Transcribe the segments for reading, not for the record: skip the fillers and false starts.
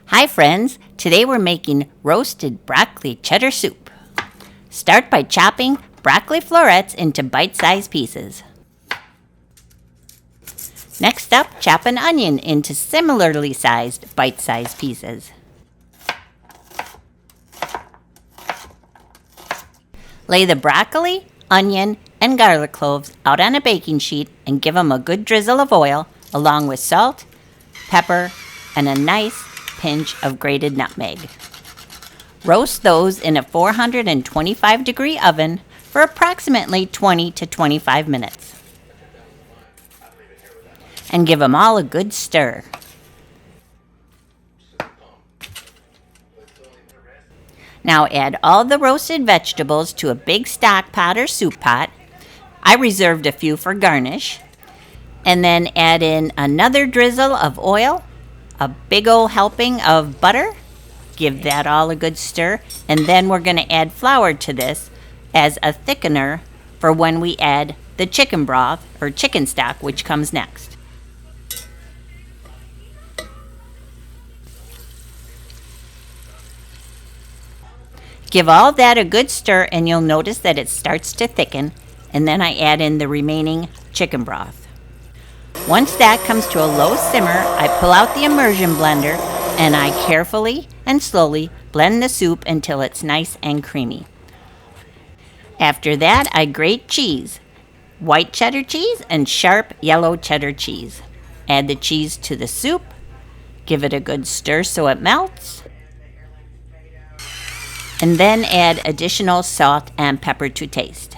Hi friends, today we're making roasted broccoli cheddar soup. Start by chopping broccoli florets into bite-sized pieces. Next up, chop an onion into similarly sized bite-sized pieces. Lay the broccoli, onion, and garlic cloves out on a baking sheet and give them a good drizzle of oil along with salt, pepper, and a nice pinch of grated nutmeg. Roast those in a 425-degree oven for approximately 20 to 25 minutes. And give them all a good stir. Now add all the roasted vegetables to a big stock pot or soup pot. I reserved a few for garnish. And then add in another drizzle of oil, a big old helping of butter. Give that all a good stir. And then we're going to add flour to this as a thickener for when we add the chicken broth or chicken stock, which comes next. Give all that a good stir and you'll notice that it starts to thicken, and then I add in the remaining chicken broth. Once that comes to a low simmer, I pull out the immersion blender and I carefully and slowly blend the soup until it's nice and creamy. After that, I grate cheese, white cheddar cheese and sharp yellow cheddar cheese. Add the cheese to the soup, give it a good stir so it melts, and then add additional salt and pepper to taste.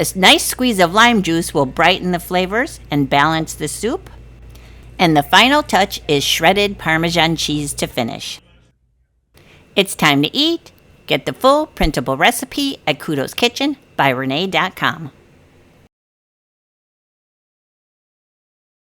A nice squeeze of lime juice will brighten the flavors and balance the soup. And the final touch is shredded Parmesan cheese to finish. It's time to eat. Get the full printable recipe at kudosKitchen by Renee.com.